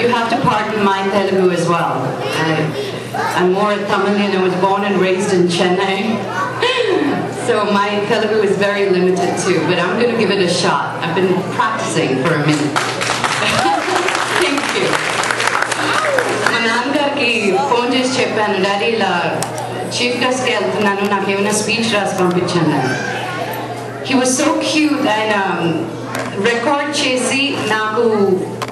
you have to pardon my Telugu as well. I'm more Tamilian. I was born and raised in Chennai. So my Telugu is very limited too, but I'm going to give it a shot. I've been practicing for a minute. Thank you. My naanngariki phone chesi cheppanu, Daddy ila chief guest ki veltunanu, naaku emana speech rasi pampinchandi. He was so cute and record chesi naaku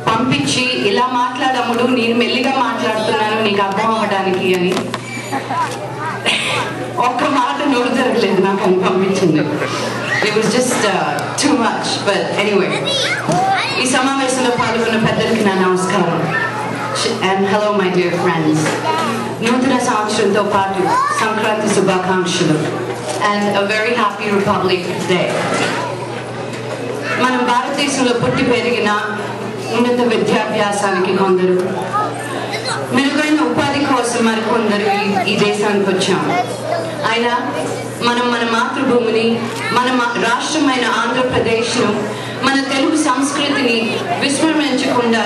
పంపించి ఇలా మాట్లాడముడు నేను మెల్లిగా మాట్లాడుతున్నాను నీకు అర్థం అవ్వడానికి అని ఒక్క మాట నోరు జరగలేదు నాకు అని పంపించింది. It was just too much, but anyway. ఈ సమావేశంలో పాల్గొన్న పెద్దలకి నా నమస్కారం. And hello my dear friends. నూతన సంవత్సరంతో పాటు సంక్రాంతి శుభాకాంక్షలు and a very happy Republic Day. మనం భారతదేశంలో పుట్టి పెరిగిన ఉన్నత విద్యాభ్యాసానికి కొందరు, మెరుగైన ఉపాధి కోసం మరికొందరు ఈ దేశానికి వచ్చాం. అయినా మనం మన మాతృభూమిని, మన రాష్ట్రమైన ఆంధ్రప్రదేశ్ను, మన తెలుగు సంస్కృతిని విస్మరించకుండా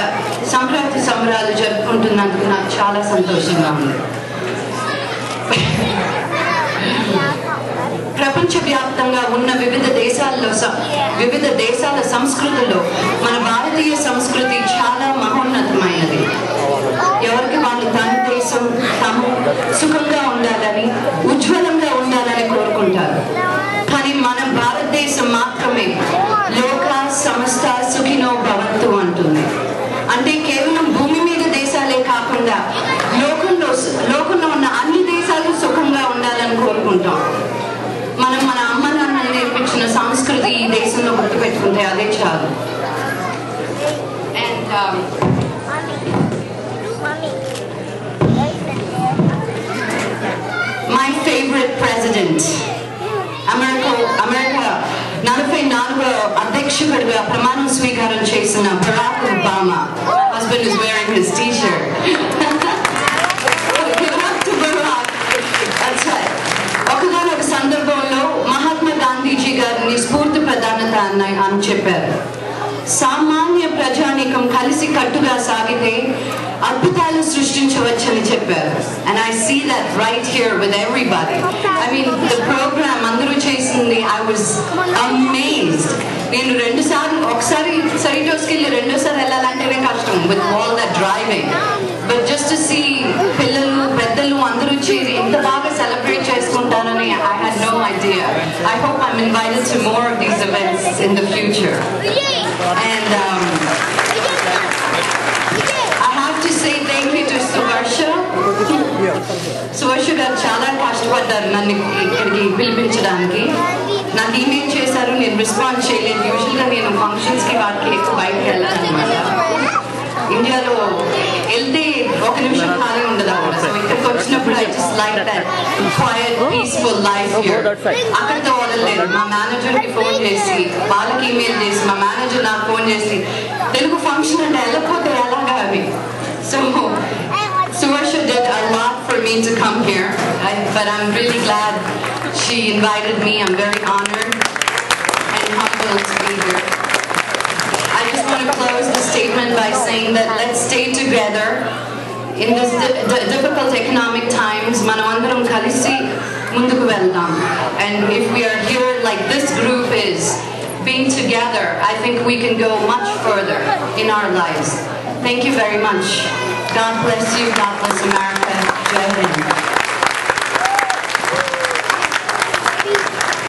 సంక్రాంతి సంబరాలు జరుపుకుంటున్నందుకు నాకు చాలా సంతోషంగా ఉంది. ప్రపంచవ్యాప్తంగా ఉన్న వివిధ దేశాల సంస్కృతిలో మన భారతీయ సంస్కృతి చాలా మహోన్నతమైనది. ఎవరికి వాళ్ళు తన దేశం తాము సుఖంగా ఉండాలని, ఉజ్వలంగా ఉండాలని కోరుకుంటారు. కానీ మన భారతదేశం మాత్రమే లోక సమస్త సుఖినో భవంతు అంటుంది. అంటే కేవలం భూమి మీద దేశాలే కాకుండా లోకంలో ఉన్న అన్ని దేశాలు సుఖంగా ఉండాలని కోరుకుంటాం. మనం మన అమ్మ నాన్నలు నేర్పించిన సంస్కృతి ఈ దేశంలో గుర్తుపెట్టుకుంటే అదే చాలు. And my favourite president, America 44వ అధ్యక్షుడిగా ప్రమాణం స్వీకారం చేసిన Barack Obama. My husband is wearing his t-shirt. ఒకగానొక సందర్భంలో మహాత్మా గాంధీజీ గారిని స్ఫూర్తి ప్రధానత అని చెప్పారు. సామాన్య ప్రజానీకం కలిసి కట్టుగా సాగితే అద్భుతాలు సృష్టించవచ్చని చెప్పారు. And I see that right here with everybody. I mean the program అందరూ చేసింది, I was amazed. నేను ఒకసారి సరిటోస్కి వెళ్ళి రెండోసారి వెళ్ళాలంటేనే కష్టం with all that driving. But just to see పిల్లలు పెద్దలు అందరూ చేరి ఎంత బాగా సెలబ్రేట్ చేసుకుంటారని I had no idea. I hope I'm invited to more of these events in the future. And I have to say thank you to Suvarsha. Suvarsha గారు చాలా కష్టపడ్డారు నన్ను ఇక్కడికి పిలిపించడానికి. నాకు ఈమెయిల్ చేశారు, నేను రెస్పాండ్ చేయలేదు. యూజువల్గా నేను ఫంక్షన్స్కి వాటికి ఎక్కువ బయటకు వెళ్ళాను అనమాట. ఇండియాలో వెళ్తే ఒక నిమిషం ఖాళీ ఉండదు అక్కడ. సో ఇక్కడికి వచ్చినప్పుడు I just like that quiet peaceful life here. అక్కడితో వదలలేదు. మా మేనేజర్కి ఫోన్ చేసి, వాళ్ళకి ఈమెయిల్ చేసి, మా మేనేజర్ నాకు ఫోన్ చేసి, తెలుగు ఫంక్షన్ అంటే వెళ్ళకపోతే ఎలాగా అని. So Suvarsha did a lot for me to come here, but I'm really glad she invited me. I'm very honored and humbled to be here. I just want to close the statement by saying that let's stay together in this difficult economic times. Manam andaram kalisi munduku veldam. And if we are here like this group is, being together, I think we can go much further in our lives. Thank you very much. God bless you. God bless America. Jai Hind.